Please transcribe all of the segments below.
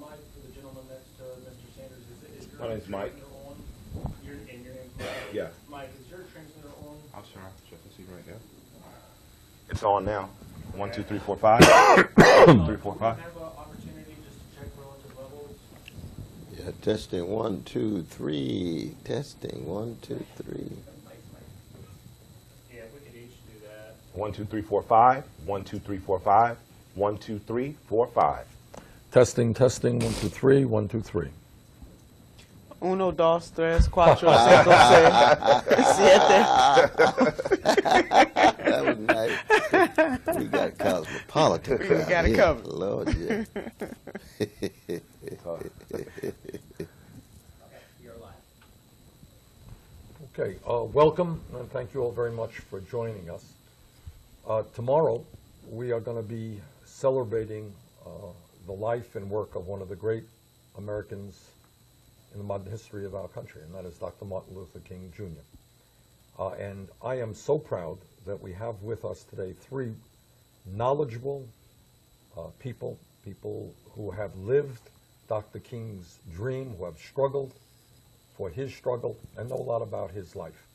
mic for the gentleman next to Mr. Sanders. Is your My name's Mike. On? Your name's Mike? Yeah. Mike, is your transmitter on? I'll check and see right now. It's on now. 1, 2, 3, 4, 5. 3, 4, 5. Have an opportunity just to check relative levels. Yeah, testing 1, 2, 3. Testing 1, 2, 3. Yeah, if we could each do that. 1, 2, 3, 4, 5. 1, 2, 3, 4, 5. 1, 2, 3, 4, 5. Testing, testing, 1, 2, 3, 1, 2, 3. Uno, dos, tres, cuatro, cinco, seis, siete. That was nice. We got cosmopolitan. We got it covered. Lord, yeah. You're live. Okay, welcome, and thank you all very much for joining us. Tomorrow, we are going to be celebrating the life and work of one of the great Americans in the modern history of our country, and that is Dr. Martin Luther King, Jr. And I am so proud that we have with us today three knowledgeable people who have lived Dr. King's dream, who have struggled for his struggle, and know a lot about his life.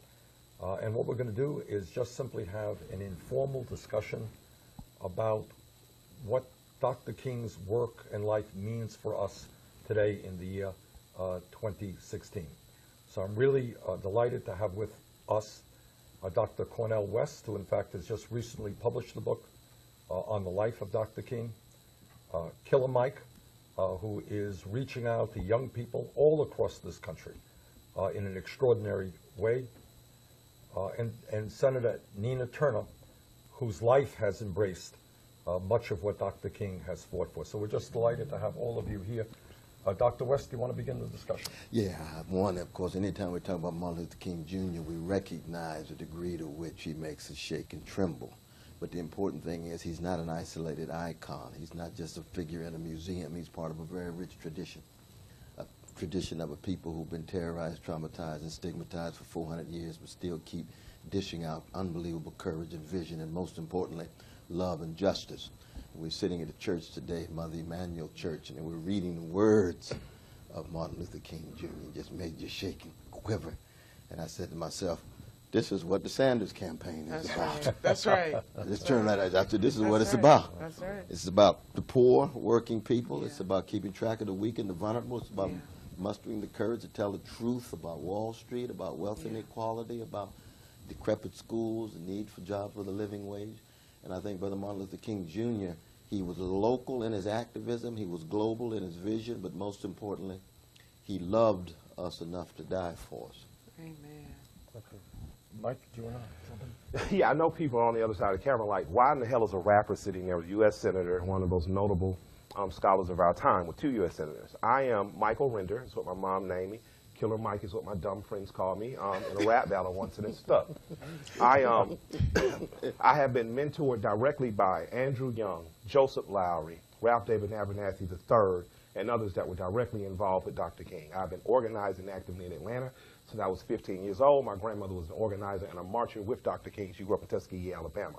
And what we're going to do is just simply have an informal discussion about what Dr. King's work and life means for us today in the year 2016. So I'm really delighted to have with us Dr. Cornel West, who in fact has just recently published the book on the life of Dr. King. Killer Mike, who is reaching out to young people all across this country in an extraordinary way. And Senator Nina Turner, whose life has embraced much of what Dr. King has fought for. So we're just delighted to have all of you here. Dr. West, do you want to begin the discussion? Yeah, one, of course, anytime we talk about Martin Luther King Jr., we recognize the degree to which he makes us shake and tremble. But the important thing is he's not an isolated icon. He's not just a figure in a museum. He's part of a very rich tradition, a tradition of a people who've been terrorized, traumatized, and stigmatized for 400 years, but still keep dishing out unbelievable courage and vision, and most importantly, love and justice. We're sitting at a church today, Mother Emanuel Church, and we're reading the words of Martin Luther King Jr. It just made you shake and quiver. And I said to myself, this is what the Sanders campaign is about. Right. That's right. Let's turn that out. This is That's what it's right. about. That's right. It's about the poor, working people. Yeah. It's about keeping track of the weak and the vulnerable. It's about Yeah. mustering the courage to tell the truth about Wall Street, about wealth inequality, about decrepit schools, the need for jobs with a living wage. And I think Brother Martin Luther King Jr., he was local in his activism, he was global in his vision, but most importantly, he loved us enough to die for us. Amen. Okay. Mike, do you want to jump in? Yeah, I know people on the other side of the camera like, why in the hell is a rapper sitting there, a U.S. Senator, one of those notable scholars of our time, with 2 U.S. Senators? I am Michael Render, is what my mom named me. Killer Mike is what my dumb friends call me in a rap battle once, and it stuck. I have been mentored directly by Andrew Young, Joseph Lowry, Ralph David Abernathy III, and others that were directly involved with Dr. King. I've been organizing actively in Atlanta since I was 15 years old. My grandmother was an organizer and a marcher with Dr. King. She grew up in Tuskegee, Alabama.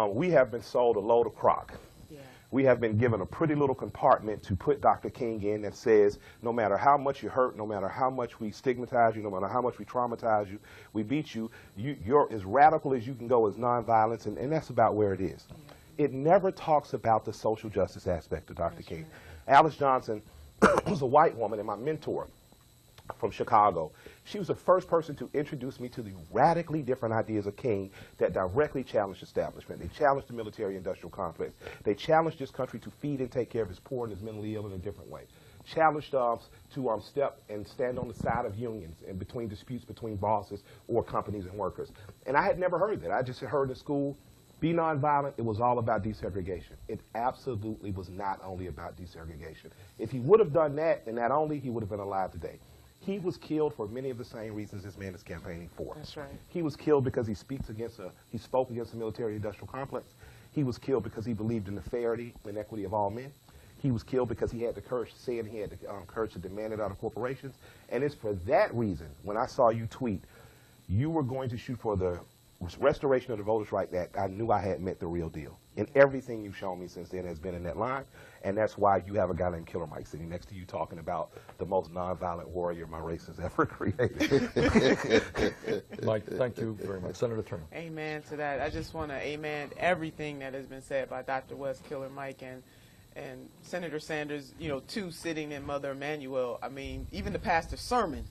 We have been sold a load of crock. Yeah. We have been given a pretty little compartment to put Dr. King in that says, no matter how much you hurt, no matter how much we stigmatize you, no matter how much we traumatize you, we beat you, you're as radical as you can go as nonviolence, and that's about where it is. Yeah. It never talks about the social justice aspect of Dr. King. Right. Alice Johnson was a white woman and my mentor from Chicago. She was the first person to introduce me to the radically different ideas of King that directly challenged establishment. They challenged the military-industrial complex. They challenged this country to feed and take care of its poor and its mentally ill in a different way. Challenged us to step and stand on the side of unions and between disputes between bosses or companies and workers. And I had never heard that. I just had heard in school, be nonviolent, it was all about desegregation. It absolutely was not only about desegregation. If he would have done that and that only, he would have been alive today. He was killed for many of the same reasons this man is campaigning for. That's right. He was killed because he spoke against the military-industrial complex. He was killed because he believed in the fairness and equity of all men. He was killed because he had the courage to say it, and he had the courage to demand it out of corporations. And it's for that reason, when I saw you tweet, you were going to shoot for the restoration of the Voters' Right Act, I knew I had met the real deal. And everything you've shown me since then has been in that line. And that's why you have a guy named Killer Mike sitting next to you talking about the most nonviolent warrior my race has ever created. Mike, thank you very much. Senator Turner. Amen to that. I just want to amen everything that has been said by Dr. West, Killer Mike, and Senator Sanders, you know, too, sitting in Mother Emanuel. I mean, even the pastor's sermon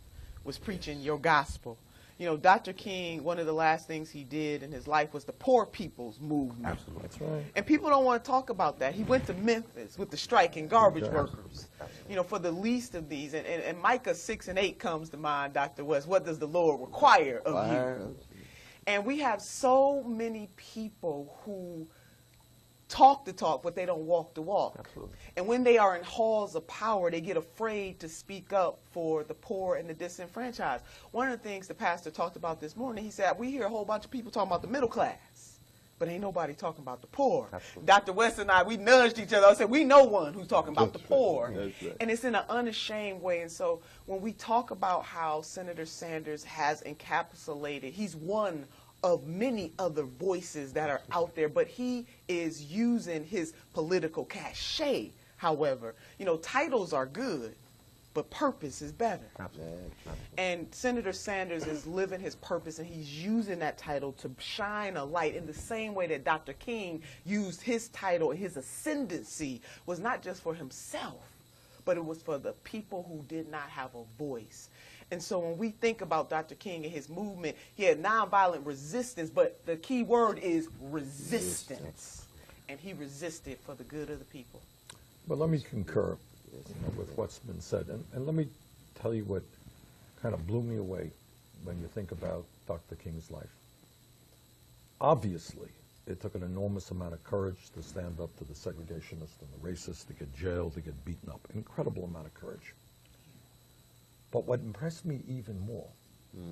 was preaching your gospel. You know, Dr. King, one of the last things he did in his life was the poor people's movement. Absolutely. That's right. And people don't want to talk about that. He went to Memphis with the striking garbage Okay. workers, you know, for the least of these. And Micah 6 and 8 comes to mind, Dr. West. What does the Lord require of you? And we have so many people who talk the talk, but they don't walk the walk. Absolutely. And when they are in halls of power, they get afraid to speak up for the poor and the disenfranchised. One of the things the pastor talked about this morning, he said, we hear a whole bunch of people talking about the middle class, but ain't nobody talking about the poor. Absolutely. Dr. West and I, we nudged each other. I said, we know one who's talking about the poor. That's right. And it's in an unashamed way. And so when we talk about how Senator Sanders has encapsulated, he's one of many other voices that are out there, but he is using his political cachet, however. You know, titles are good, but purpose is better. Absolutely. And Senator Sanders is living his purpose, and he's using that title to shine a light in the same way that Dr. King used his title and his ascendancy was not just for himself, but it was for the people who did not have a voice. And so when we think about Dr. King and his movement, he had nonviolent resistance, but the key word is resistance. And he resisted for the good of the people. Well, let me concur with what's been said. And let me tell you what kind of blew me away when you think about Dr. King's life. Obviously, it took an enormous amount of courage to stand up to the segregationists and the racists, to get jailed, to get beaten up. Incredible amount of courage. But what impressed me even more,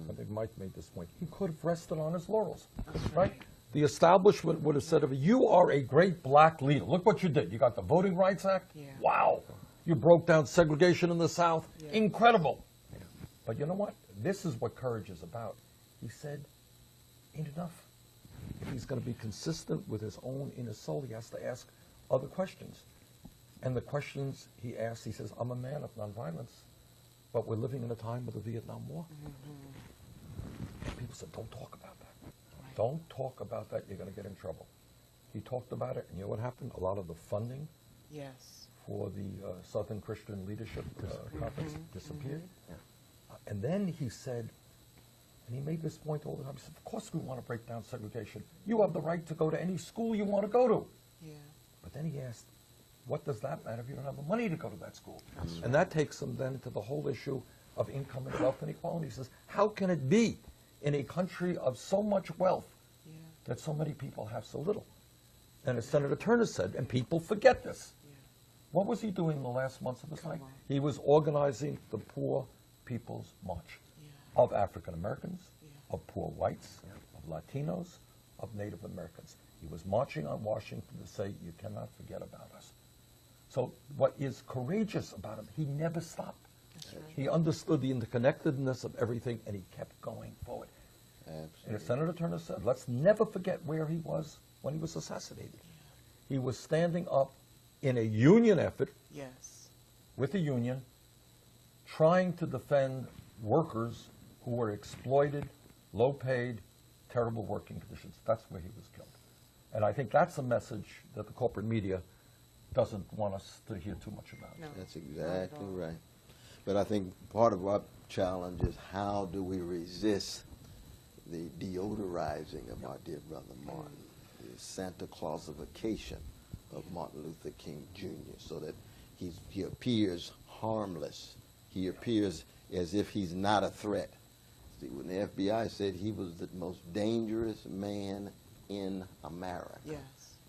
I think Mike made this point, he could have rested on his laurels, right? The establishment would have said of him, you are a great black leader. Look what you did. You got the Voting Rights Act. Yeah. Wow. You broke down segregation in the South. Yeah. Incredible. But you know what? This is what courage is about. He said, ain't enough. If he's going to be consistent with his own inner soul, he has to ask other questions. And the questions he asked, he says, I'm a man of nonviolence. But we're living in a time of the Vietnam War. And people said, don't talk about that. Right. Don't talk about that. You're going to get in trouble. He talked about it, and you know what happened? A lot of the funding Yes. for the Southern Christian Leadership Conference disappeared. And then he said, and he made this point all the time, he said, of course we want to break down segregation. You have the right to go to any school you want to go to. Yeah. But then he asked, what does that matter if you don't have the money to go to that school? And that takes him then to the whole issue of income and wealth inequality. He says, how can it be in a country of so much wealth Yeah. that so many people have so little? And as Senator Turner said, and people forget this, Yeah. what was he doing in the last months of his life? on. He was organizing the Poor People's March Yeah. of African Americans, Yeah. of poor whites, of Latinos, of Native Americans. He was marching on Washington to say, you cannot forget about us. So what is courageous about him, he never stopped. That's right. He understood the interconnectedness of everything, and he kept going forward. And Absolutely. as Senator Turner said, let's never forget where he was when he was assassinated. He was standing up in a union effort Yes. with the union, trying to defend workers who were exploited, low-paid, terrible working conditions. That's where he was killed. And I think that's a message that the corporate media doesn't want us to hear too much about. No. That's exactly right. But I think part of our challenge is how do we resist the deodorizing of our dear brother Martin, the Santa Clausification of Martin Luther King Jr., so that he appears harmless. He appears as if he's not a threat. See, when the FBI said he was the most dangerous man in America, Yes.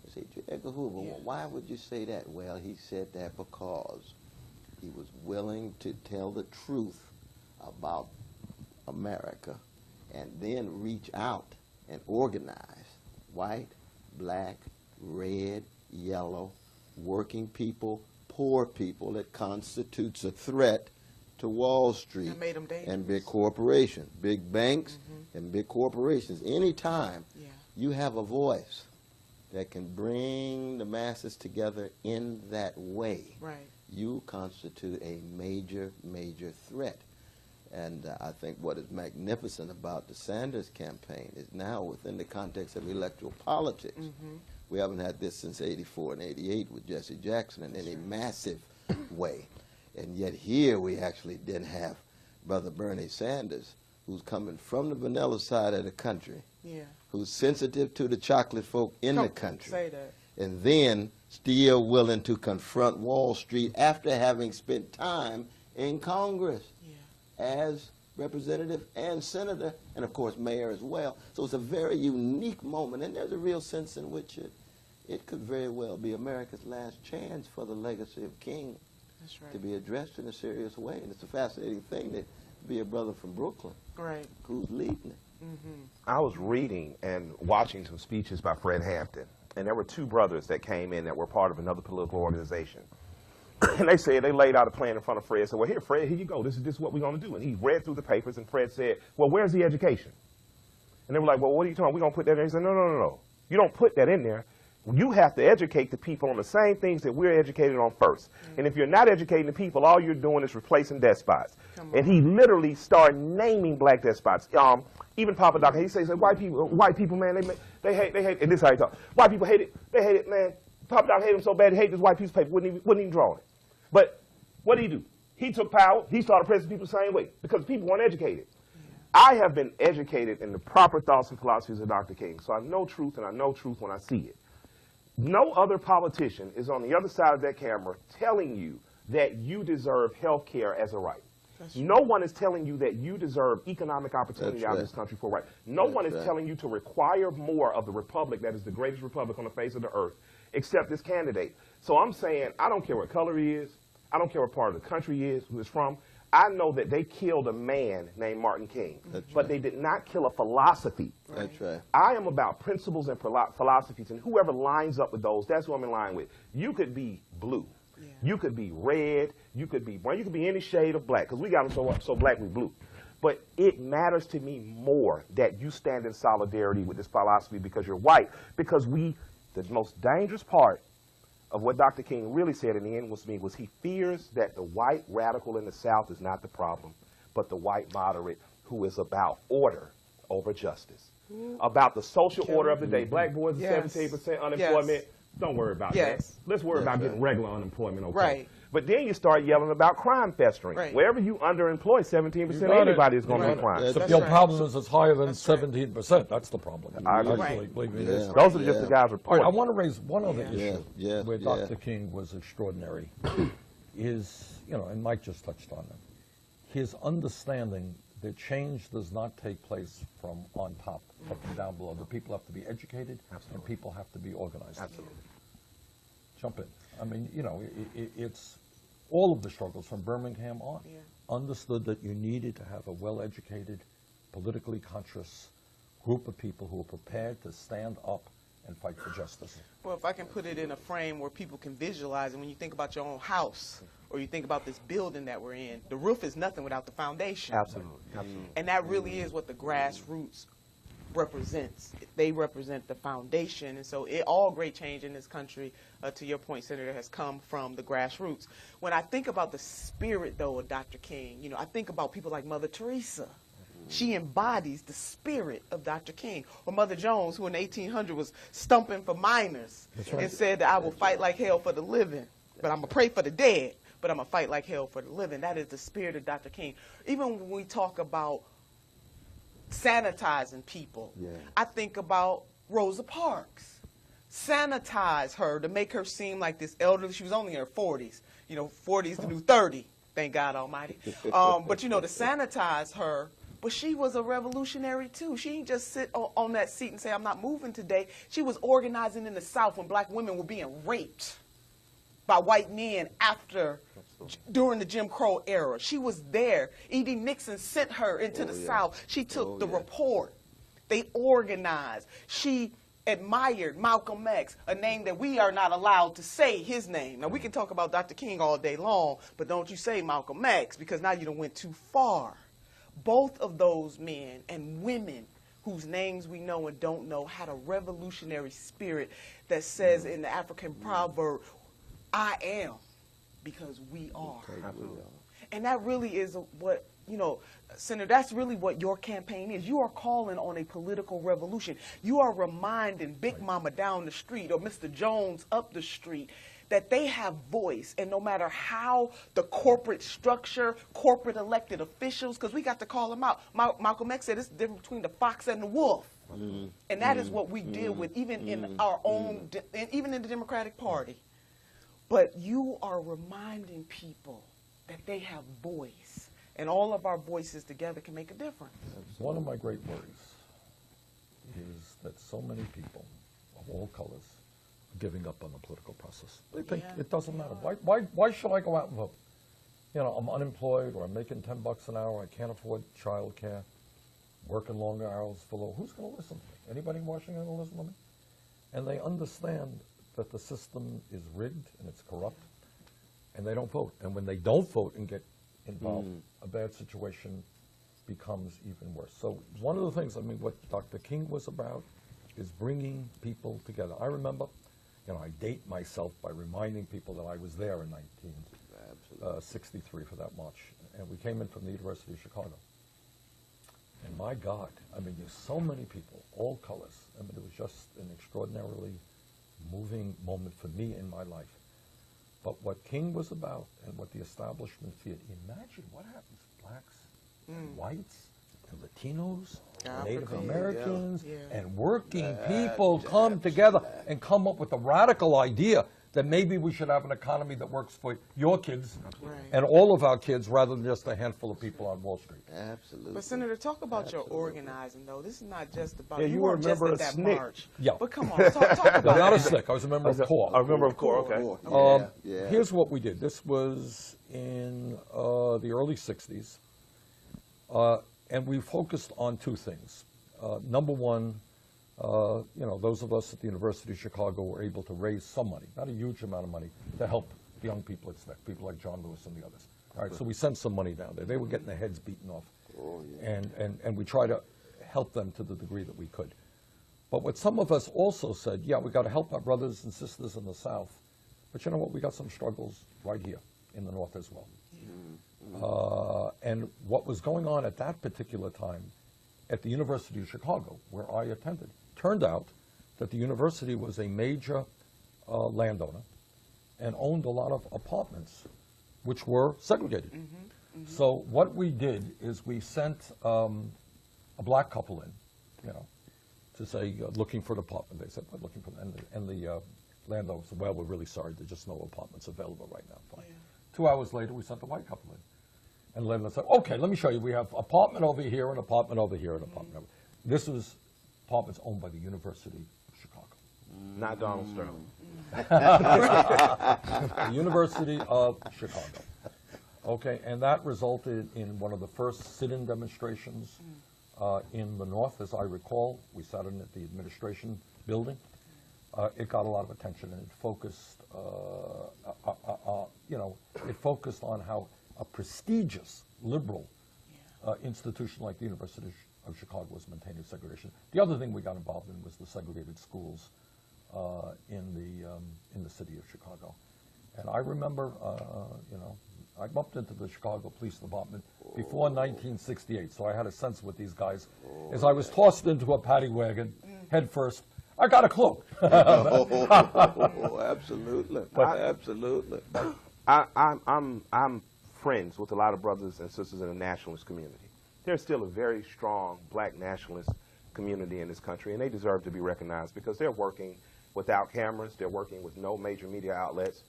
they say, J. Edgar Hoover, Yeah. why would you say that? Well, he said that because he was willing to tell the truth about America and then reach out and organize white, black, red, yellow, working people, poor people that constitutes a threat to Wall Street That made 'em dangerous. and big corporations, big banks and big corporations. Anytime Yeah. you have a voice that can bring the masses together in that way, Right. you constitute a major, major threat. And I think what is magnificent about the Sanders campaign is now within the context of electoral politics. We haven't had this since '84 and '88 with Jesse Jackson in any massive way. And yet here we actually didn't have Brother Bernie Sanders, who's coming from the vanilla side of the country, Yeah. who's sensitive to the chocolate folk in the country, Say that. and then still willing to confront Wall Street after having spent time in Congress Yeah. as representative and senator, and of course mayor as well. So it's a very unique moment, and there's a real sense in which it could very well be America's last chance for the legacy of King That's to right. be addressed in a serious way. And it's a fascinating thing to be a brother from Brooklyn Right. who's leading it. I was reading and watching some speeches by Fred Hampton, and there were two brothers that came in that were part of another political organization. And they said, they laid out a plan in front of Fred, said, well, here, Fred, here you go. This is what we're going to do. And he read through the papers, and Fred said, well, where's the education? And they were like, well, what are you talking about? We're going to put that in there. He said, no, no, no, no. You don't put that in there. You have to educate the people on the same things that we're educated on first. And if you're not educating the people, all you're doing is replacing despots. And he literally started naming black despots. Even Papa Doc, he says, white people, man, they hate, and this is how he talks. White people hate it, they hate it, man. Papa Doc hate him so bad, he hate this white piece of paper, wouldn't even draw it. But what did he do? He took power, he started pressing people the same way, because people weren't educated. I have been educated in the proper thoughts and philosophies of Dr. King, so I know truth, and I know truth when I see it. No other politician is on the other side of that camera telling you that you deserve health care as a right. No one is telling you that you deserve economic opportunity out of this country for a right. No one is telling you to require more of the republic that is the greatest republic on the face of the earth, except this candidate. So I'm saying, I don't care what color he is. I don't care what part of the country he is, who he's from. I know that they killed a man named Martin King, but they did not kill a philosophy. That's right. I am about principles and philosophies, and whoever lines up with those, that's who I'm in line with. You could be blue. Yeah. You could be red. You could be brown. You could be any shade of black, because we got them so black we blue. But it matters to me more that you stand in solidarity with this philosophy because you're white, because the most dangerous part of what Dr. King really said in the end was he fears that the white radical in the South is not the problem, but the white moderate who is about order over justice, about the social order of the day. Black boys are 17% unemployment. Yes. Don't worry about Yes. that. Let's worry about getting regular unemployment, okay? Right. But then you start yelling about crime festering. Right. Wherever you underemploy, 17% got it. anybody is going to Right. be crime. Yeah, The That's real right. problem is it's higher than 17%. That's the problem. I agree. Actually, Right. believe me, it is. Yeah. Those are just the guys All right, reporting. I want to raise one other Yeah. issue Yeah, where yeah. Dr. King was extraordinary is, and Mike just touched on it, his understanding that change does not take place from on top, but from down below. The people have to be educated, and people have to be organized. Absolutely. Jump in. I mean, it's all of the struggles from Birmingham on. Yeah. Understood that you needed to have a well-educated, politically conscious group of people who are prepared to stand up and fight for justice. Well, if I can put it in a frame where people can visualize it, when you think about your own house or you think about this building that we're in, the roof is nothing without the foundation. Absolutely. Absolutely. And that really is what the grassroots represents. They represent the foundation. And so all great change in this country, to your point, Senator, has come from the grassroots. When I think about the spirit, though, of Dr. King, I think about people like Mother Teresa. She embodies the spirit of Dr. King. Or Mother Jones, who in 1800 was stumping for miners and said that I will fight like hell for the living, but I'm going to pray for the dead, but I'm going to fight like hell for the living. That is the spirit of Dr. King. Even when we talk about sanitizing people, I think about Rosa Parks. Sanitize her to make her seem like this elderly. She was only in her 40s. 40's the new 30, thank God Almighty. But, to sanitize her, but she was a revolutionary, too. She didn't just sit on that seat and say, I'm not moving today. She was organizing in the South when black women were being raped by white men during the Jim Crow era. She was there. E.D. Nixon sent her into the South. She took the report. They organized. She admired Malcolm X, a name that we are not allowed to say his name. Now, we can talk about Dr. King all day long, but don't you say Malcolm X, because now you done went too far. Both of those men and women whose names we know and don't know, had a revolutionary spirit that says in the African proverb, I am because we are. And that really is what, you know, Senator, that's really what your campaign is. You are calling on a political revolution. You are reminding Big Mama down the street or Mr. Jones up the street that they have voice, and no matter how the corporate structure, corporate elected officials, because we got to call them out. Malcolm X said it's the difference between the fox and the wolf. And that is what we deal with even in our own, even in the Democratic Party. But you are reminding people that they have voice, and all of our voices together can make a difference. One of my great worries is that so many people of all colors are giving up on the political process. They think it doesn't matter. Why should I go out and vote? You know, I'm unemployed, or I'm making $10 an hour, I can't afford child care, working longer hours for low. Who's going to listen to me? Anybody in Washington going to listen to me? And they understand that the system is rigged and it's corrupt, and they don't vote. And when they don't vote and get involved, a bad situation becomes even worse. So one of the things, I mean, what Dr. King was about is bringing people together. I remember, you know, I date myself by reminding people that I was there in 1963 for that march. And we came in from the University of Chicago. And my God, I mean, there's so many people, all colors. I mean, it was just an extraordinarily moving moment for me in my life. But what King was about and what the establishment feared, imagine what happens to blacks and whites and Latinos, and Native Americans, and working people come together and come up with a radical idea that maybe we should have an economy that works for your kids and all of our kids rather than just a handful of people on Wall Street. Absolutely. But Senator, talk about your organizing, though. This is not just about, Yeah, you you were a weren't just member at of that SNCC. march. Yeah. But come on, talk about No, not a that. SNCC. I was a member of CORE. I remember of CORE, okay. Here's what we did. This was in the early 60s. And we focused on two things. Number one, you know, those of us at the University of Chicago were able to raise some money, not a huge amount of money, to help the young people at SNCC, people like John Lewis and the others. All right, so we sent some money down there. They were getting their heads beaten off. And we tried to help them to the degree that we could. But what some of us also said, yeah, we got to help our brothers and sisters in the South. But you know what? We got some struggles right here in the North as well. And what was going on at that particular time at the University of Chicago, where I attended, turned out that the university was a major landowner and owned a lot of apartments which were segregated. So what we did is we sent a black couple in, you know, to say, looking for an apartment. They said, we're looking for, and the landowner said, well, we're really sorry, there's just no apartments available right now. Fine. 2 hours later, we sent the white couple in. And the landlord said, okay, let me show you. We have apartment over here, an apartment over here, an apartment over here. This was apartments owned by the University of Chicago. Not Donald Sterling. The University of Chicago. Okay, and that resulted in one of the first sit-in demonstrations in the North, as I recall. We sat in at the administration building. It got a lot of attention, and it focused, you know, it focused on how a prestigious liberal institution like the University of Chicago was maintaining segregation. The other thing we got involved in was the segregated schools in the city of Chicago. And I remember, you know, I bumped into the Chicago Police Department before 1968, so I had a sense with these guys. As I was tossed into a paddy wagon, head first, I got a clue. Absolutely. Absolutely. I'm friends with a lot of brothers and sisters in the nationalist community. There's still a very strong black nationalist community in this country, and they deserve to be recognized because they're working without cameras. They're working with no major media outlets.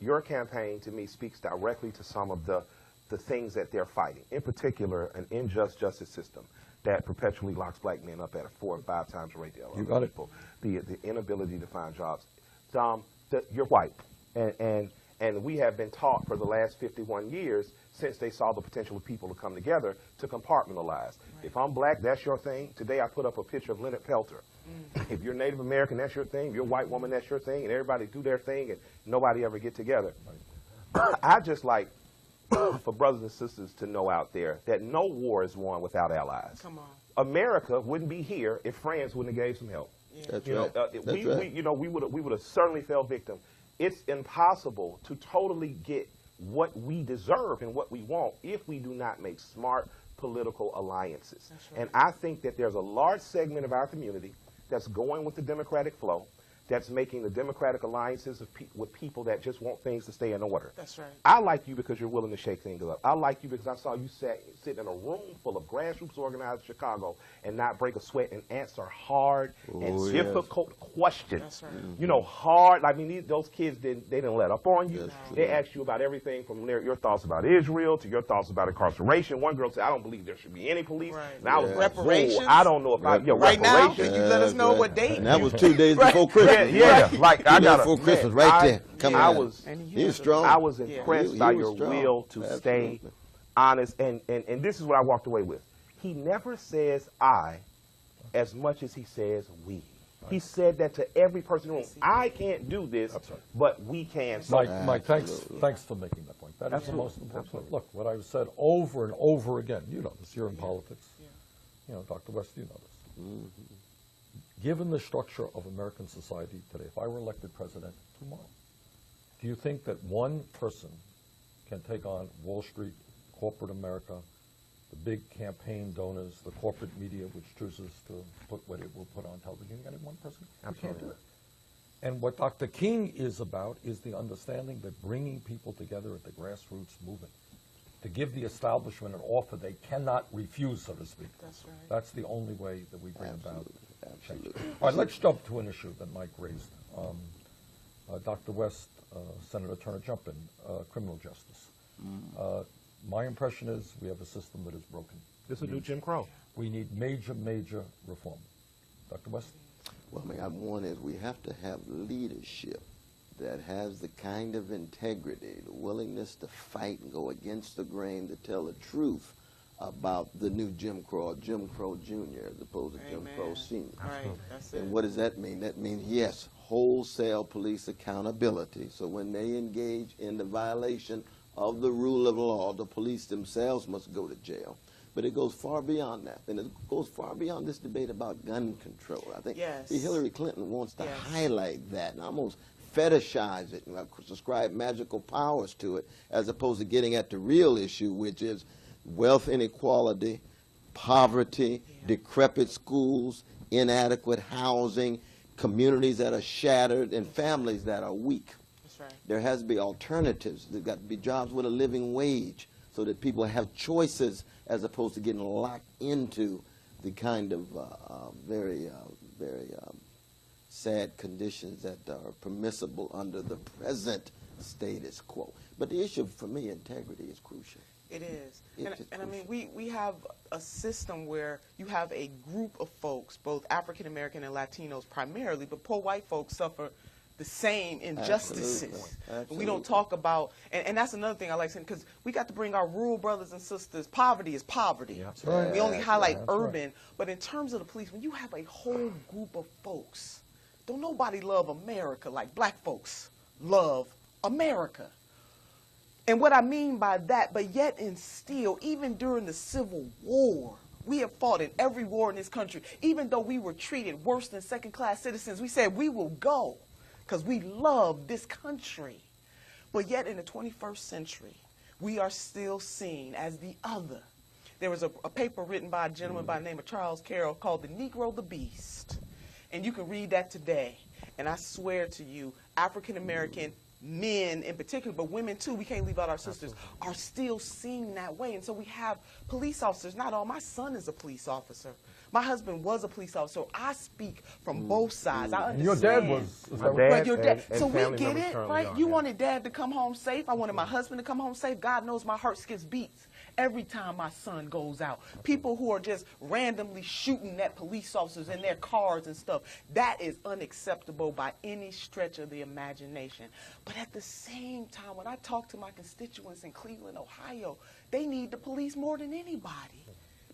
Your campaign, to me, speaks directly to some of the things that they're fighting, in particular, an unjust justice system that perpetually locks black men up at a 4 or 5 times rate. You got it. The inability to find jobs. Dom, you're white, and we have been taught for the last 51 years, since they saw the potential of people to come together, to compartmentalize. Right. If I'm black, that's your thing. Today I put up a picture of Leonard Peltier. If you're Native American, that's your thing. If you're a white woman, that's your thing. And everybody do their thing, and nobody ever get together. Right. I just like for brothers and sisters to know out there that no war is won without allies. Come on. America wouldn't be here if France wouldn't have gave some help. Yeah. That's You know, right. That's we right. would have certainly fell victim. It's impossible to totally get what we deserve and what we want if we do not make smart political alliances. That's right. And I think that there's a large segment of our community that's going with the Democratic flow, that's making the Democratic alliances with people that just want things to stay in order. That's right. I like you because you're willing to shake things up. I like you because I saw you sit in a room full of grassroots organizers in Chicago and not break a sweat and answer hard and Oh, yes. difficult questions. That's right. You know, hard. I mean, those kids didn't let up on you. That's They true. asked you about everything from your thoughts about Israel to your thoughts about incarceration. One girl said, "I don't believe there should be any police." Right. And I was Yeah. like, Reparations? "Whoa, I don't know if Right now, reparations." can you let us know That's what right. date? And that was 2 days before Yeah, Christmas. yeah. Like I 2 days got before Christmas, right there. Come I on. was. And He was strong. I was Yeah. impressed He by was your strong. will to stay Absolutely. honest, and this is what I walked away with. He never says I as much as he says we. He said that to every person in the room. I can't do this, That's right. but we can. So Mike, thanks Absolutely. for making that point. That is the Absolutely. most important point. Look, what I've said over and over again, you know this, you're in politics. Yeah. You know, Dr. West, you know this. Given the structure of American society today, if I were elected president tomorrow, do you think that one person can take on Wall Street, corporate America, the big campaign donors, the corporate media, which chooses to put what it will put on television? Any one person? You can't do Absolutely. it. And what Dr. King is about is the understanding that bringing people together at the grassroots movement, to give the establishment an offer they cannot refuse, so to speak. That's right. That's the only way that we bring about Absolutely. change. Absolutely. All right, let's jump to an issue that Mike raised. Dr. West, Senator Turner, jump in, criminal justice. My impression is we have a system that is broken. this is a new Jim Crow. We need major, major reform. Dr. West? Well, I mean, one is we have to have leadership that has the kind of integrity, the willingness to fight and go against the grain, to tell the truth about the new Jim Crow Jr. as opposed to Jim Crow Amen. Sr. Right. That's it. And what does that mean? That means, yes, wholesale police accountability. So when they engage in the violation of the rule of law, the police themselves must go to jail. But it goes far beyond that. And it goes far beyond this debate about gun control. I think Yes. Hillary Clinton wants to Yes. highlight that and almost fetishize it and ascribe magical powers to it, as opposed to getting at the real issue, which is wealth inequality, poverty, decrepit schools, inadequate housing, communities that are shattered, and families that are weak. That's right. There has to be alternatives. There's got to be jobs with a living wage so that people have choices as opposed to getting locked into the kind of very sad conditions that are permissible under the present status quo. But the issue for me, integrity, is crucial. It is. It's And I mean, we have a system where you have a group of folks, both African American and Latinos primarily, but poor white folks suffer the same injustices. Absolutely. We don't talk about, and that's another thing I like saying, because we got to bring our rural brothers and sisters. Poverty is poverty. Yeah. That's right. We only highlight That's right. urban, but in terms of the police, when you have a whole group of folks, don't nobody love America like black folks love America. And what I mean by that, but yet and still, even during the Civil War, we have fought in every war in this country. Even though we were treated worse than second-class citizens, we said we will go because we love this country. But yet in the 21st century, we are still seen as the other. There was a paper written by a gentleman by the name of Charles Carroll called The Negro the Beast. And you can read that today. And I swear to you, African-American men in particular, but women too, we can't leave out our sisters, are still seen that way. And so we have police officers. Not all. My son is a police officer. My husband was a police officer. So I speak from both sides. I And your understand. dad was. Is My that right? dad But your dad, and so we family get members it, currently right? are, You yeah. wanted dad to come home safe. I wanted my husband to come home safe. God knows my heart skips beats every time my son goes out. People who are just randomly shooting at police officers in their cars and stuff, that is unacceptable by any stretch of the imagination. But at the same time, when I talk to my constituents in Cleveland, Ohio, they need the police more than anybody.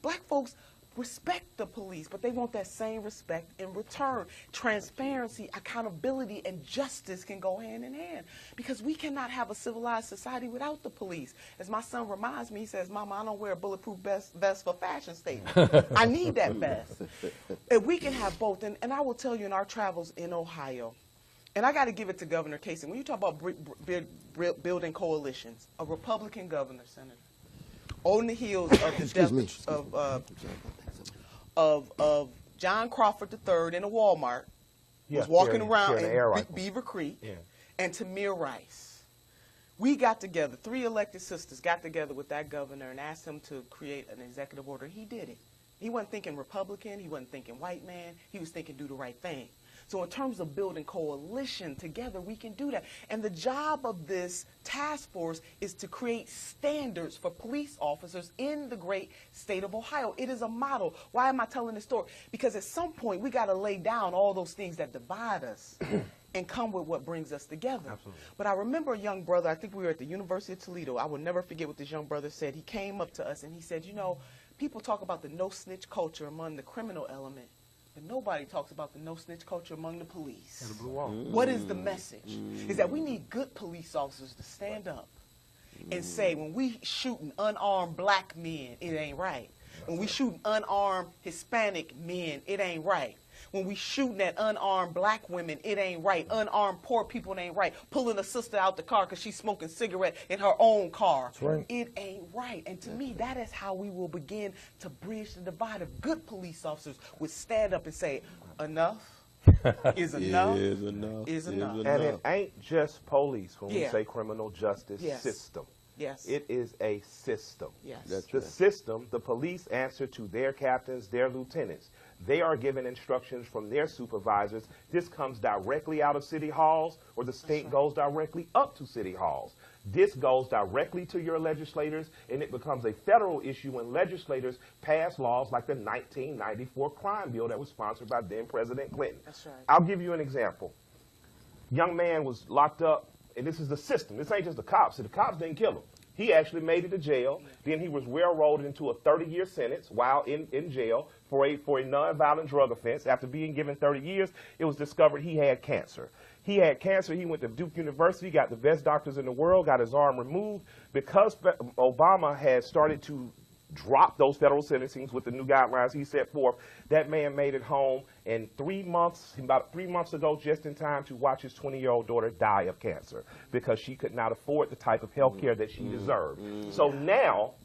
Black folks respect the police, but they want that same respect in return. Transparency, accountability, and justice can go hand in hand, because we cannot have a civilized society without the police. As my son reminds me, he says, "Mama, I don't wear a bulletproof vest for fashion statement. I need that vest." And we can have both. And I will tell you, in our travels in Ohio, and I got to give it to Governor Kasich, when you talk about building coalitions, a Republican governor, Senator, on the heels of the death of John Crawford III in a Walmart, was walking around in Beaver Creek, and Tamir Rice. We got together, 3 elected sisters got together with that governor and asked him to create an executive order. He did it. He wasn't thinking Republican, he wasn't thinking white man, he was thinking do the right thing. So in terms of building coalition together, we can do that. And the job of this task force is to create standards for police officers in the great state of Ohio. It is a model. Why am I telling this story? Because at some point, we got to lay down all those things that divide us and come with what brings us together. Absolutely. But I remember a young brother, I think we were at the University of Toledo. I will never forget what this young brother said. He came up to us and he said, "You know, people talk about the no-snitch culture among the criminal element, but nobody talks about the no-snitch culture among the police." And the blue wall. What is the message? Is that we need good police officers to stand up and say, when we shooting unarmed black men, it ain't right. When we shooting unarmed Hispanic men, it ain't right. When we shooting at unarmed black women, it ain't right. Unarmed poor people, it ain't right. Pulling a sister out the car because she's smoking cigarette in her own car. That's right. It ain't right. And to me, that is how we will begin to bridge the divide. If good police officers would stand up and say, enough is enough Is enough. is enough. And it ain't just police when we Yeah. say criminal justice Yes. system. Yes. It is a system. Yes. That's The right. system, the police answer to their captains, their lieutenants. They are given instructions from their supervisors. This comes directly out of city halls, or the state goes directly up to city halls. This goes directly to your legislators, and it becomes a federal issue when legislators pass laws like the 1994 crime bill that was sponsored by then President Clinton. That's right. I'll give you an example. Young man was locked up, and this is the system. This ain't just the cops. The cops didn't kill him. He actually made it to jail. Then he was railroaded into a 30-year sentence while in jail for a nonviolent drug offense. After being given 30 years, it was discovered he had cancer. He had cancer. He went to Duke University, got the best doctors in the world, got his arm removed. Because Obama had started to drop those federal sentencings with the new guidelines he set forth, that man made it home in 3 months, about 3 months ago, just in time to watch his 20-year-old daughter die of cancer because she could not afford the type of health care that she deserved. So now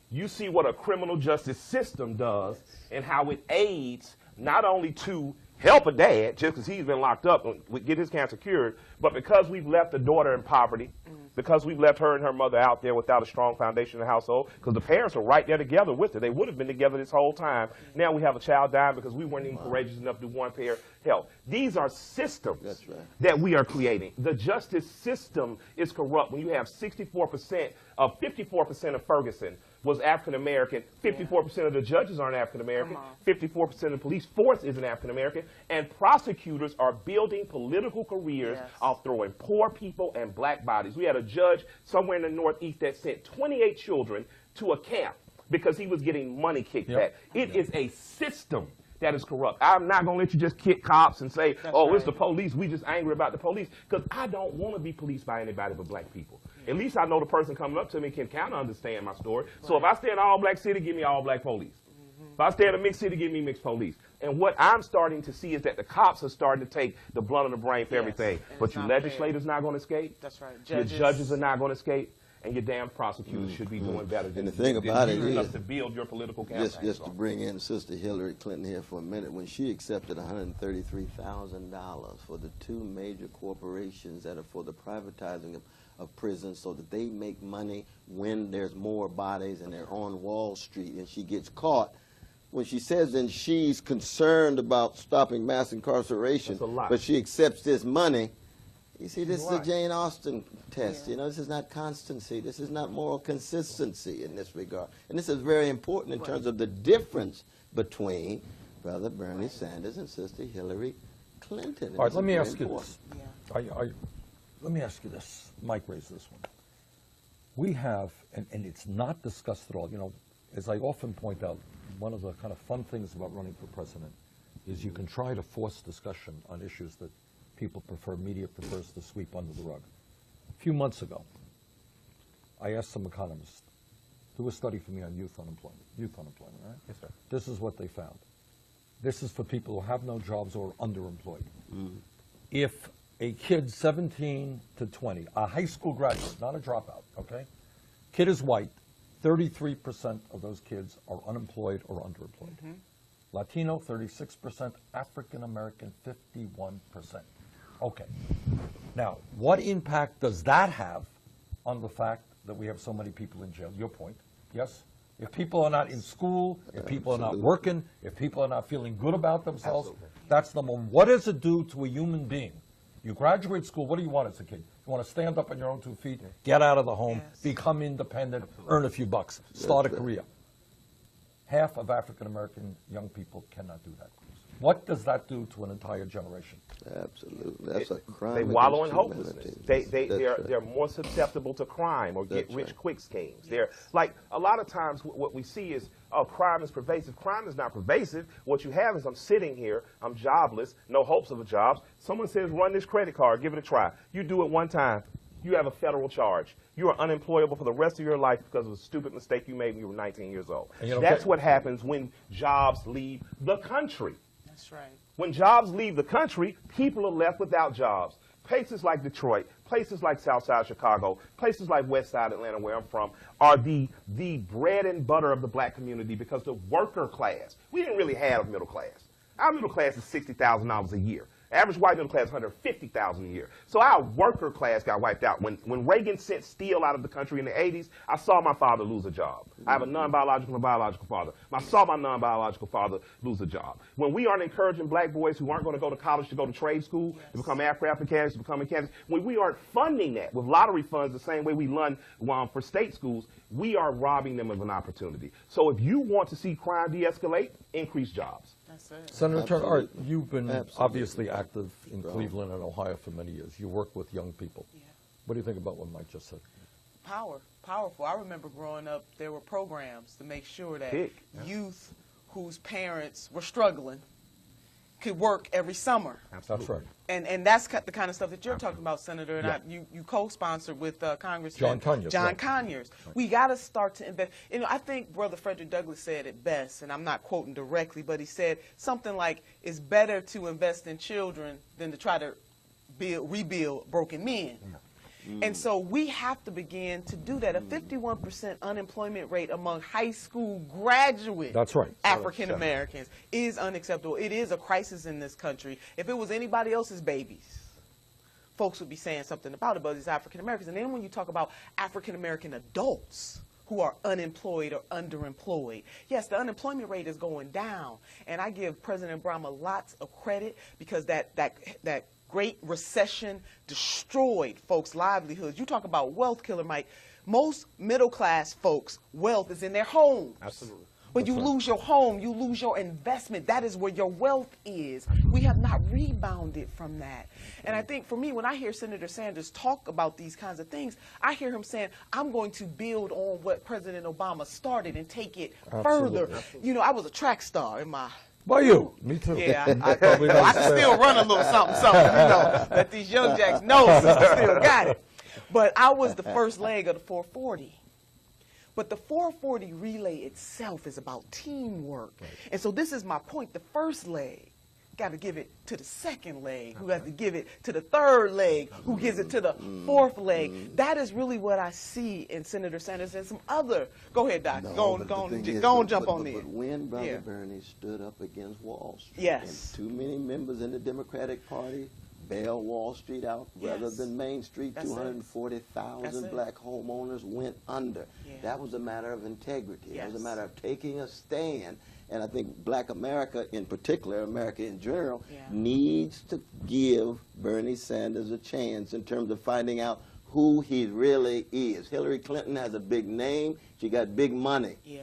you see what a criminal justice system does and how it aids not only to help a dad just because he's been locked up and get his cancer cured, but because we've left the daughter in poverty, because we've left her and her mother out there without a strong foundation in the household, because the parents are right there together with her. They would have been together this whole time. Now we have a child dying because we weren't even courageous enough to do one pair help. These are systems That's right. that we are creating. The justice system is corrupt when you have 54% of 54% of Ferguson was African American, 54% of the judges aren't African American, 54% of the police force isn't African American, and prosecutors are building political careers off throwing poor people and black bodies. We had a judge somewhere in the Northeast that sent 28 children to a camp because he was getting money kicked back. It is a system that is corrupt. I'm not going to let you just kick cops and say, it's the police. We just angry about the police. Because I don't want to be policed by anybody but black people. At least I know the person coming up to me can kind of understand my story. So if I stay in an all-black city, give me all-black police. If I stay in a mixed city, give me mixed police. And what I'm starting to see is that the cops are starting to take the blunt of the brain for everything. But your legislators not going to escape. That's right. Your judges are not going to escape. And your damn prosecutors should be doing better than And the thing about it is, to build your political campaign. just to bring in Sister Hillary Clinton here for a minute, when she accepted $133,000 for the 2 major corporations that are for the privatizing of prisons so that they make money when there's more bodies and they're on Wall Street, and she gets caught, when she says then she's concerned about stopping mass incarceration, That's a lot. but she accepts this money, you see, this is right. a Jane Austen test. You know, this is not constancy. This is not moral consistency in this regard. And this is very important in terms of the difference between Brother Bernie Sanders and Sister Hillary Clinton. All right, let me It's ask very you important. this. Let me ask you this. Mike raised this one. We have, and it's not discussed at all, you know, as I often point out, one of the kind of fun things about running for president is you can try to force discussion on issues that media prefers to sweep under the rug. A few months ago, I asked some economists, do a study for me on youth unemployment, right? Yes, sir. This is what they found. This is for people who have no jobs or are underemployed. If a kid 17 to 20, a high school graduate, not a dropout, okay? Kid is white, 33% of those kids are unemployed or underemployed. Latino, 36%, African American, 51%. Okay. Now, what impact does that have on the fact that we have so many people in jail? Your point, yes? If people are not in school, if people are not working, if people are not feeling good about themselves, that's the moment. What does it do to a human being? You graduate school, what do you want as a kid? You want to stand up on your own 2 feet, get out of the home, become independent, earn a few bucks, start a career. Half of African American young people cannot do that. What does that do to an entire generation? Absolutely. That's a crime. They wallow in against hopelessness. humanity. They're more susceptible to crime or That's get rich right. quick schemes. They're like a lot of times what we see is, oh, crime is pervasive. Crime is not pervasive. What you have is I'm sitting here, I'm jobless, no hopes of a job. Someone says run this credit card, give it a try. You do it one time, you have a federal charge. You are unemployable for the rest of your life because of a stupid mistake you made when you were 19 years old. That's what happens when jobs leave the country. That's right. When jobs leave the country, people are left without jobs. Places like Detroit, places like Southside Chicago, places like Westside Atlanta, where I'm from, are the bread and butter of the black community because the worker class, we didn't really have a middle class. Our middle class is $60,000 a year. Average white middle class, $150,000 a year. So our worker class got wiped out. When Reagan sent steel out of the country in the 80s, I saw my father lose a job. I have a non-biological and biological father. I saw my non-biological father lose a job. When we aren't encouraging black boys who aren't going to go to college to go to trade school, to become aircraft mechanics, to become mechanics, when we aren't funding that with lottery funds the same way we fund for state schools, we are robbing them of an opportunity. So if you want to see crime de-escalate, increase jobs. That's it. Senator Turner, all right, you've been Absolutely. obviously active in Cleveland and Ohio for many years. You work with young people. Yeah. What do you think about what Mike just said? Powerful. I remember growing up, there were programs to make sure that youth whose parents were struggling could work every summer. Absolutely. That's right. And that's the kind of stuff that you're talking about, Senator, and you co-sponsored with Congressman John Conyers. We got to start to invest. You know, I think Brother Frederick Douglass said it best, and I'm not quoting directly, but he said something like, it's better to invest in children than to try to rebuild broken men. And so we have to begin to do that. A 51% unemployment rate among high school graduate That's right. African Americans is unacceptable. It is a crisis in this country. If it was anybody else's babies, folks would be saying something about it, but it's African Americans. And then when you talk about African American adults who are unemployed or underemployed, yes, the unemployment rate is going down. And I give President Obama lots of credit because that Great Recession destroyed folks' livelihoods. You talk about wealth killer, Mike. Most middle-class folks' wealth is in their homes. Absolutely. When you lose your home, you lose your investment. That is where your wealth is. We have not rebounded from that. And I think for me, when I hear Senator Sanders talk about these kinds of things, I hear him saying, I'm going to build on what President Obama started and take it further. You know, I was a track star in my... By you. Me too. Yeah, I can still run a little something, you know, that these young jacks know I still got it. But I was the first leg of the 440. But the 440 relay itself is about teamwork. Right. And so this is my point. The first leg got to give it to the second leg, who has to give it to the third leg, who gives it to the fourth leg. That is really what I see in Senator Sanders and some other. Go ahead, Doc. Go on, jump on in. But when Brother Bernie stood up against Wall Street, yes, and too many members in the Democratic Party bailed Wall Street out rather than Main Street, 240,000 black homeowners went under. Yeah. That was a matter of integrity. Yes. It was a matter of taking a stand. And I think black America in particular, America in general, needs to give Bernie Sanders a chance in terms of finding out who he really is. Hillary Clinton has a big name. She got big money. Yeah.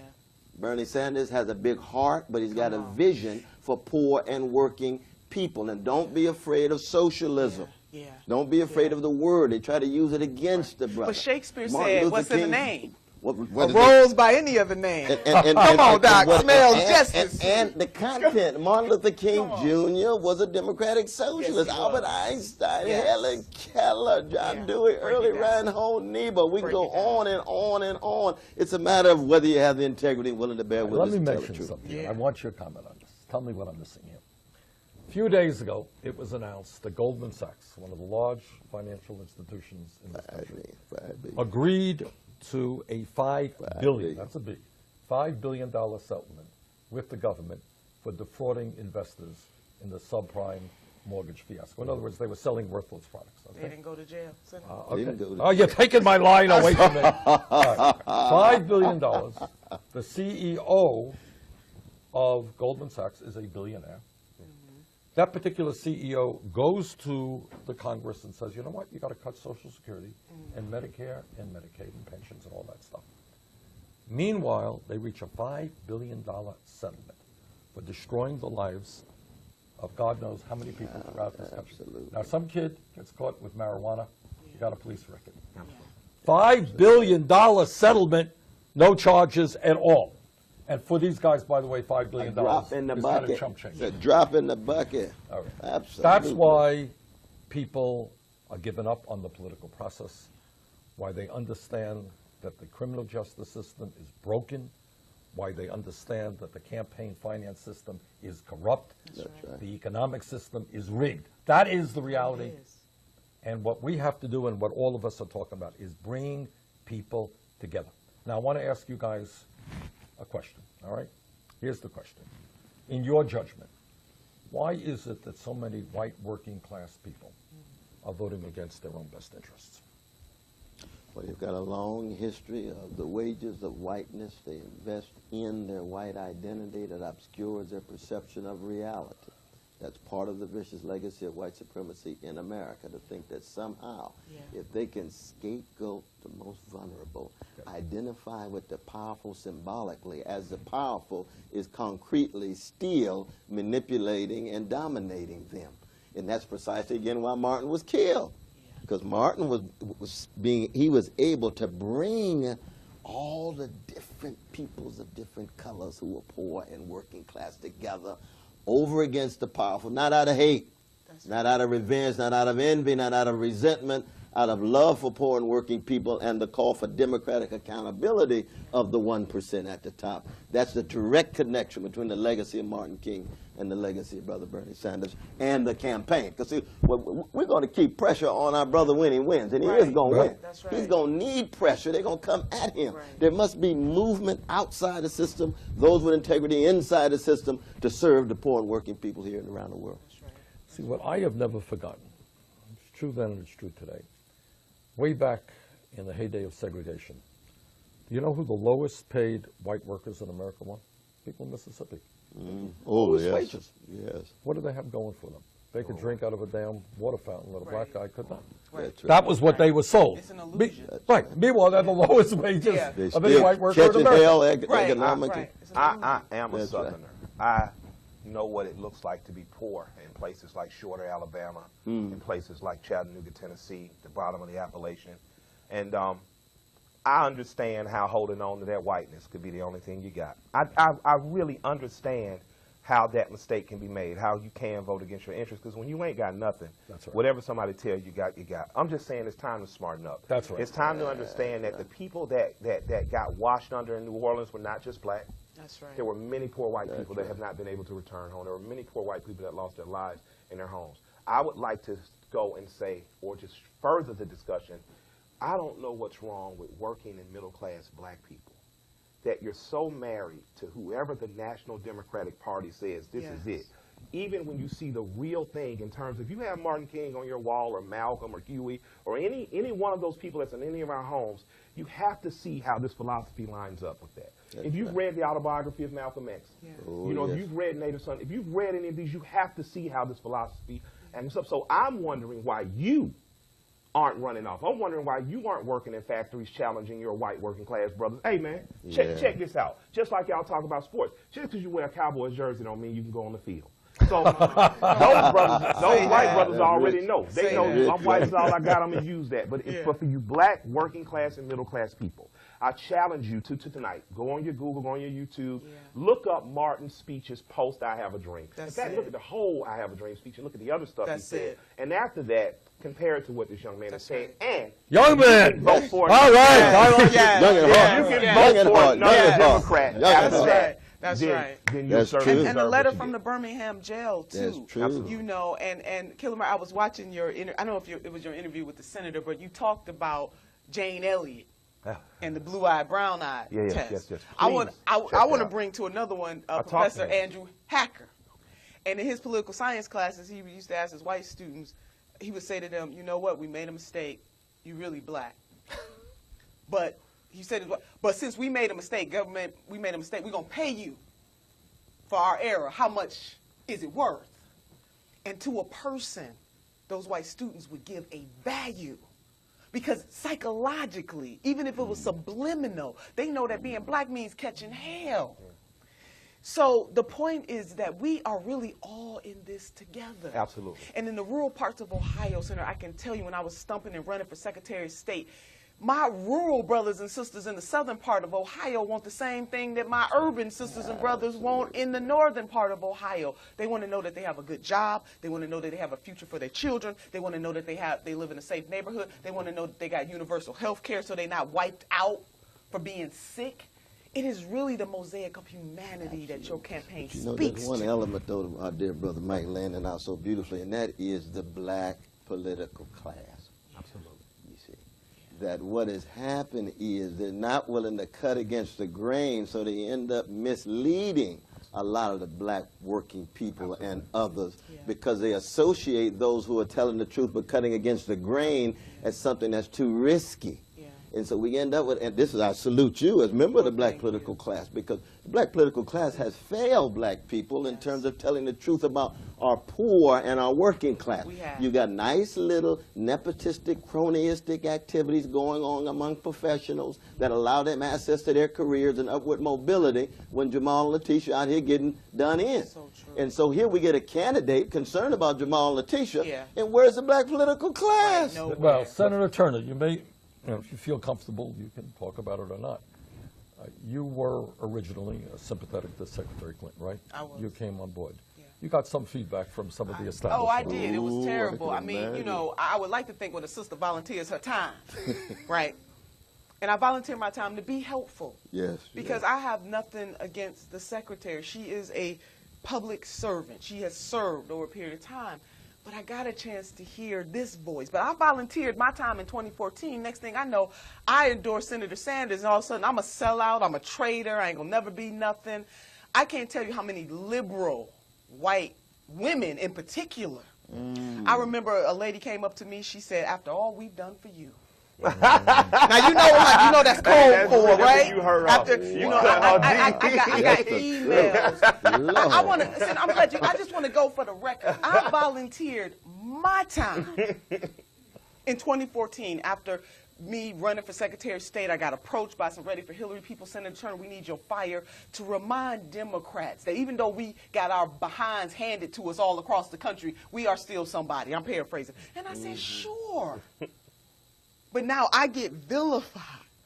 Bernie Sanders has a big heart, but he's got a vision for poor and working people. And don't be afraid of socialism. Yeah. Don't be afraid of the word. They try to use it against the brother. But Shakespeare said, what's in the name? what A rose by any other name. Come on, Doc. Smells justice. And the content. Martin Luther King Jr. was a democratic socialist. Yes, he Albert was. Einstein, Yes. Helen Keller, John Yeah. Dewey, Break early it down. Reinhold Niebuhr. We can Break go it down. on and on and on. It's a matter of whether you have the integrity and willing to bear Let witness me and tell the mention truth. something. Yeah. I want your comment on this. Tell me what I'm missing here. A few days ago, it was announced that Goldman Sachs, one of the large financial institutions in this country, $5 billion. agreed to a $5 billion, billion. that's a big, $5 billion settlement with the government for defrauding investors in the subprime mortgage fiasco. In other words, they were selling worthless products. They Okay? didn't go to jail. Senator. Okay. Didn't go to Oh, you're taking my line away from me. All right. $5 billion. The CEO of Goldman Sachs is a billionaire. That particular CEO goes to the Congress and says, you know what, you got to cut Social Security and Medicare and Medicaid and pensions and all that stuff. Meanwhile, they reach a $5 billion settlement for destroying the lives of God knows how many people throughout this country. Absolutely. Now, some kid gets caught with marijuana, you got a police record. $5 billion settlement, no charges at all. And for these guys, by the way, $5 billion Drop in the is kind bucket. of chump change. A drop in the bucket. All right. Absolutely. That's why people are giving up on the political process, why they understand that the criminal justice system is broken, why they understand that the campaign finance system is corrupt, That's right. the economic system is rigged. That is the reality. It is. And what we have to do and what all of us are talking about is bring people together. Now, I want to ask you guys a question, all right? Here's the question. In your judgment, why is it that so many white working class people are voting against their own best interests? Well, you've got a long history of the wages of whiteness. They invest in their white identity that obscures their perception of reality. That's part of the vicious legacy of white supremacy in America, to think that somehow, if they can scapegoat the most vulnerable, identify with the powerful symbolically, as the powerful is concretely still manipulating and dominating them. And that's precisely, again, why Martin was killed. Because Martin he was able to bring all the different peoples of different colors who were poor and working class together over against the powerful, not out of hate, not out of revenge, not out of envy, not out of resentment, out of love for poor and working people and the call for democratic accountability of the 1% at the top. That's the direct connection between the legacy of Martin King and the legacy of Brother Bernie Sanders and the campaign. Because we're going to keep pressure on our brother when he wins, and he is going to win. That's right. He's going to need pressure. They're going to come at him. Right. There must be movement outside the system, those with integrity inside the system, to serve the poor and working people here and around the world. That's right. See, what I have never forgotten, it's true then and it's true today, way back in the heyday of segregation, do you know who the lowest paid white workers in America were? People in Mississippi. Oh, Lowest yes. wages. Yes. What do they have going for them? They could drink out of a damn water fountain that a black guy could not. Right. That's right. That was what they were sold. It's an illusion. Right. Meanwhile, they're the lowest wages Yeah. They of any still white worker in catching America. hell Right. economically. Right. It's an I illusion. am a That's right. Southerner. I know what it looks like to be poor in places like Shorter, Alabama, in places like Chattanooga, Tennessee, the bottom of the Appalachian. And I understand how holding on to that whiteness could be the only thing you got. I really understand how that mistake can be made, how you can vote against your interests, because when you ain't got nothing, That's right. whatever somebody tells you got, you got. I'm just saying it's time to smarten up. That's right. It's time to understand that the people that got washed under in New Orleans were not just black. That's right. There were many poor white people that have not been able to return home. There were many poor white people that lost their lives in their homes. I would like to go and say, or just further the discussion, I don't know what's wrong with working and middle-class black people, that you're so married to whoever the National Democratic Party says this is it. Even when you see the real thing in terms of, if you have Martin King on your wall, or Malcolm, or Huey, or any one of those people that's in any of our homes, you have to see how this philosophy lines up with that. If you've read the autobiography of Malcolm X, Oh, you know, yes. if you've read Native Son, if you've read any of these, you have to see how this philosophy and stuff. So I'm wondering why you aren't running off. I'm wondering why you aren't working in factories challenging your white working class brothers. Hey, man, check this out. Just like y'all talk about sports. Just because you wear a Cowboys jersey don't mean you can go on the field. So those brothers, those Say white that. brothers already Rich. know. They Say know that. I'm white is all I got. I'm gonna use that. But it's Yeah. for you black working class and middle class people. I challenge you to tonight. Go on your Google, go on your YouTube. Yeah. Look up Martin's speeches post I Have a Dream. That's In fact, it. look at the whole I Have a Dream speech and look at the other stuff That's he said. it. And after that, compare it to what this young man That's is saying. right. And Young man. vote for it. All right. Yes, I like it. yes, Young and yes, hard. You can yes. Young vote and for hard. another Young and hard. Democrat. Young and After hard. that, That's then, right. then you That's serve true. deserve And the what letter you from the get. Birmingham jail too. That's true. You know, and Killer Mike, I was watching your I don't know if it was your interview with the senator, but you talked about Jane Elliott Yeah. and the blue-eyed, brown-eyed Yeah, yes, test. yes. I want Please check that to out. bring to another one talked to Professor him. Andrew Hacker, and in his political science classes, he used to ask his white students. He would say to them, "You know what? We made a mistake. You really black, but." He said, but since we made a mistake, government, we made a mistake, we're going to pay you for our error. How much is it worth? And to a person, those white students would give a value. Because psychologically, even if it was subliminal, they know that being black means catching hell. So the point is that we are really all in this together. Absolutely. And in the rural parts of Ohio, Senator, I can tell you when I was stumping and running for Secretary of State, my rural brothers and sisters in the southern part of Ohio want the same thing that my urban sisters and brothers want in the northern part of Ohio. They want to know that they have a good job. They want to know that they have a future for their children. They want to know that they live in a safe neighborhood. They want to know that they got universal health care so they're not wiped out for being sick. It is really the mosaic of humanity that your campaign You know, speaks there's one to. element, though, our dear brother Mike landing out so beautifully, and that is the black political class. Absolutely. You see, that what has happened is they're not willing to cut against the grain, so they end up misleading a lot of the black working people and others because they associate those who are telling the truth but cutting against the grain as something that's too risky. And so we end up with, and this is, I salute you as a member of the black political class, because the black political class has failed black people in terms of telling the truth about our poor and our working class. We have. You got nice little nepotistic, cronyistic activities going on among professionals that allow them access to their careers and upward mobility when Jamal and Letitia out here getting done in. So true. And so here we get a candidate concerned about Jamal and Letitia, Yeah. and where's the black political class? Right, nowhere. Well, Senator Turner, you may, if you feel comfortable, you can talk about it or not. You were originally sympathetic to Secretary Clinton, right? I was. You came on board. Yeah. You got some feedback from some of the establishment. Oh, I did. It was Ooh, I terrible. can I mean, you imagine. know, I would like to think when a sister volunteers her time, right? And I volunteer my time to be helpful. Yes. Because I have nothing against the secretary. She is a public servant. She has served over a period of time. But I got a chance to hear this voice. But I volunteered my time in 2014. Next thing I know, I endorsed Senator Sanders, and all of a sudden I'm a sellout, I'm a traitor, I ain't gonna never be nothing. I can't tell you how many liberal white women in particular. I remember a lady came up to me, she said, "After all we've done for you." Now you know, like, you know that's cold That's for, really right? you heard After, off. you Wow. know, I got emails. I want to listen. I'm glad you. I just want to go for the record. I volunteered my time in 2014 after me running for Secretary of State. I got approached by some Ready for Hillary people, Senator Turner, we need your fire, to remind Democrats that even though we got our behinds handed to us all across the country, we are still somebody. I'm paraphrasing. And I said, sure. But now I get vilified.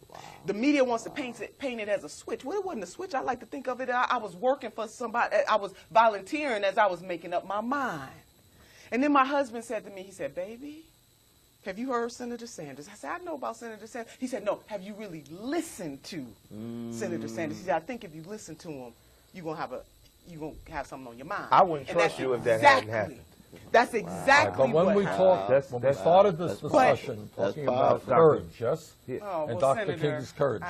Wow. The media wants to paint it as a switch. Well, it wasn't a switch. I like to think of it. I was working for somebody. I was volunteering as I was making up my mind. And then my husband said to me, he said, "Baby, have you heard Senator Sanders?" I said, "I know about Senator Sanders." He said, "No, have you really listened to Senator Sanders?" He said, "I think if you listen to him, you're gonna have something on your mind." I wouldn't And trust that's you if that hadn't happened. That's exactly But when what we happened. talked, when we started this discussion, That's talking about powerful. courage, yes? Yeah. Oh, And well, Dr. Senator, King's courage.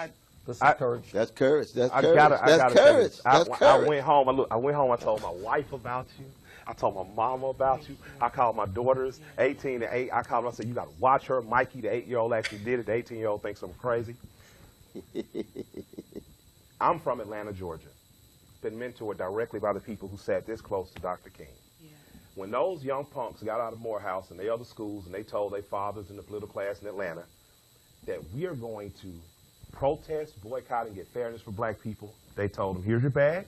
This is I- courage. That's courage. That's I courage. gotta That's say courage. this. That's I courage. went home. I went home. I told my wife about you. I told my mama about you. I called my daughters, 18 and 8. I called them. I said, "You got to watch her." Mikey, the 8-year-old, actually did it. The 18-year-old thinks I'm crazy. I'm from Atlanta, Georgia. Been mentored directly by the people who sat this close to Dr. King. When those young punks got out of Morehouse and the other schools and they told their fathers in the political class in Atlanta that we are going to protest, boycott, and get fairness for black people, they told them, "Here's your bag.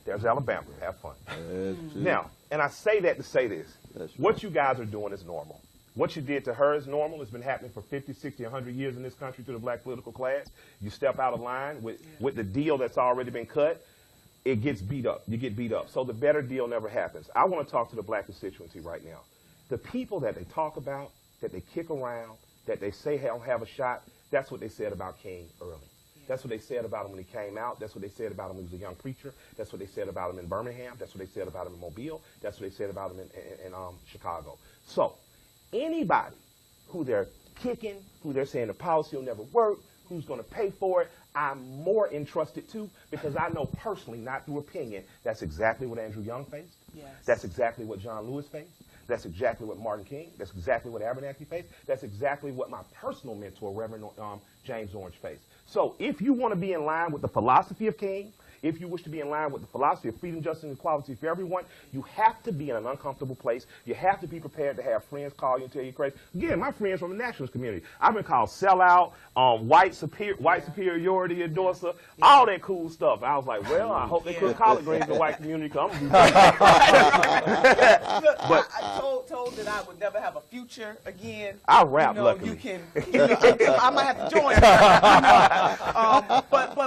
There's Alabama. Have fun. That's true. Now, and I say that to say this. That's right. What you guys are doing is normal. What you did to her is normal. It's been happening for 50, 60, 100 years in this country to the black political class. You step out of line with the deal that's already been cut, it gets beat up. You get beat up. So the better deal never happens. I want to talk to the black constituency right now. The people that they talk about, that they kick around, that they say don't have a shot, that's what they said about King early. That's what they said about him when he came out. That's what they said about him when he was a young preacher. That's what they said about him in Birmingham. That's what they said about him in Mobile. That's what they said about him in Chicago. So anybody who they're kicking, who they're saying the policy will never work, who's going to pay for it, I'm more entrusted to because I know personally, not through opinion, that's exactly what Andrew Young faced. Yes. That's exactly what John Lewis faced. That's exactly what Martin King, that's exactly what Abernathy faced. That's exactly what my personal mentor, Reverend James Orange faced. So if you want to be in line with the philosophy of King, if you wish to be in line with the philosophy of freedom, justice, and equality for everyone, you have to be in an uncomfortable place. You have to be prepared to have friends call you and tell you crazy. Again, my friends from the nationalist community, I've been called sellout, white superiority endorser, all that cool stuff. I was like, well, I hope they cook collard greens in the white community. But I told that I would never have a future again. I rap, luckily. You can, I might have to join.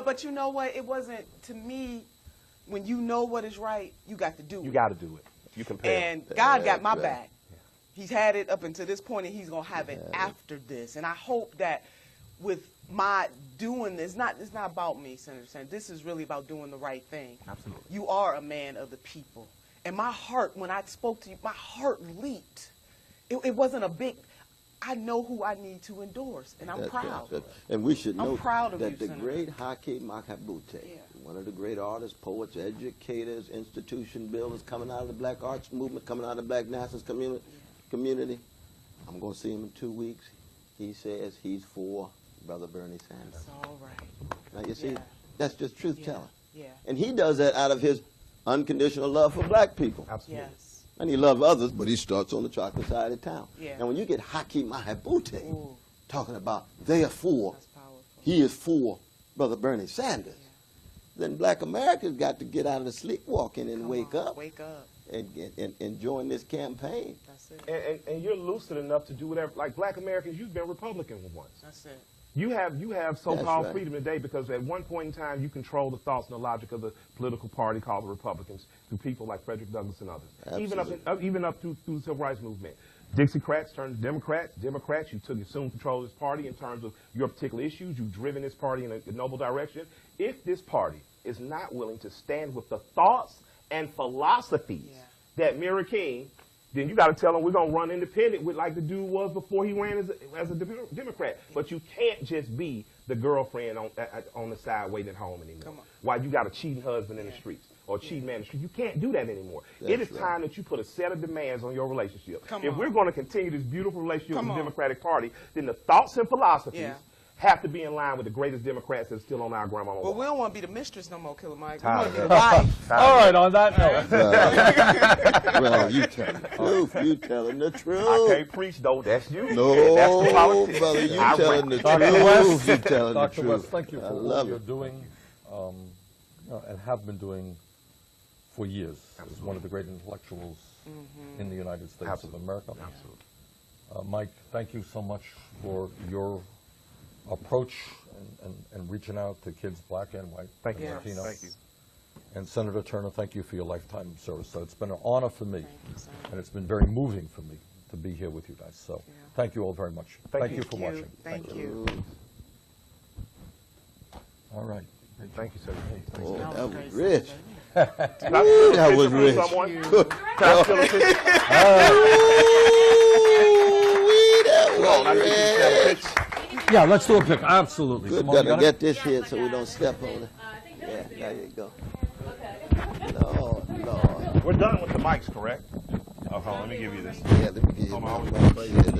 But you know what? It wasn't, to me, when you know what is right, you got to do it. You got to do it. You compare. And God got my back. He's had it up until this point, and he's going to have it after this. And I hope that with my doing this, it's not about me, Senator Sanders. This is really about doing the right thing. Absolutely. You are a man of the people. And my heart, when I spoke to you, my heart leaped. It wasn't a big, I know who I need to endorse, and I'm proud. And we should I'm note proud of that you, the Senator. great Haki Makabute, one of the great artists, poets, educators, institution builders coming out of the black arts movement, coming out of the black nationalist community. I'm going to see him in 2 weeks. He says he's for Brother Bernie Sanders. That's all right. Now, you see, that's just truth-telling. Yeah. And he does that out of his unconditional love for black people. Absolutely. Yes. And he loves others, but he starts on the chocolate side of town. Yeah. And when you get Haki Mahabute Ooh. talking about therefore That's powerful. he is for Brother Bernie Sanders, then black Americans got to get out of the sleepwalking and wake up Wake up. and join this campaign. That's it. And you're lucid enough to do whatever. Like black Americans, you've been Republican once. That's it. You have so-called That's right. freedom today because at one point in time you control the thoughts and the logic of the political party called the Republicans through people like Frederick Douglass and others. Absolutely. Even up through the Civil Rights Movement. Dixiecrats turned to Democrats. Democrats, you assumed control of this party in terms of your particular issues. You've driven this party in a noble direction. If this party is not willing to stand with the thoughts and philosophies that mirror King, then you got to tell them we're going to run independent with like the dude was before he ran as a Democrat. But you can't just be the girlfriend on the side waiting at home anymore. While you got a cheating husband in the streets or a cheating man in the streets. You can't do that anymore. It is time that you put a set of demands on your relationship. If we're going to continue this beautiful relationship with the Democratic Party, then the thoughts and philosophies have to be in line with the greatest Democrats that's still on our grandmama. But we don't want to be the mistress no more, Killer Mike. We want to be the wife. All right, on that note. Well, you telling the truth. You telling the truth. I can't preach, though. That's you. No, That's the politics. brother, you I telling the Dr. truth. West, You telling the Dr. truth. West, thank you I for love what you're it. doing and have been doing for years. As one of the great intellectuals in the United States of America. Absolutely. Mike, thank you so much for your approach and reaching out to kids, black and white, Thank you. and Latino. Thank you. And Senator Turner, thank you for your lifetime service. So it's been an honor for me, Thank you, sir. and it's been very moving for me to be here with you guys. So thank you all very much. Thank you you. for watching. Thank you. All right. Thank you, sir. Oh, That that was was great, rich. Can I steal a That picture was from rich. someone? Can I steal a picture? That was rich. rich. Yeah, let's do a pic. Absolutely. Good, Come on, you gotta got it? get this here so we don't step on it. Yeah, there you go. Lord. We're done with the mics, correct? Oh, hold on, let me give you this. Yeah, let me give you Hold my on, mic here.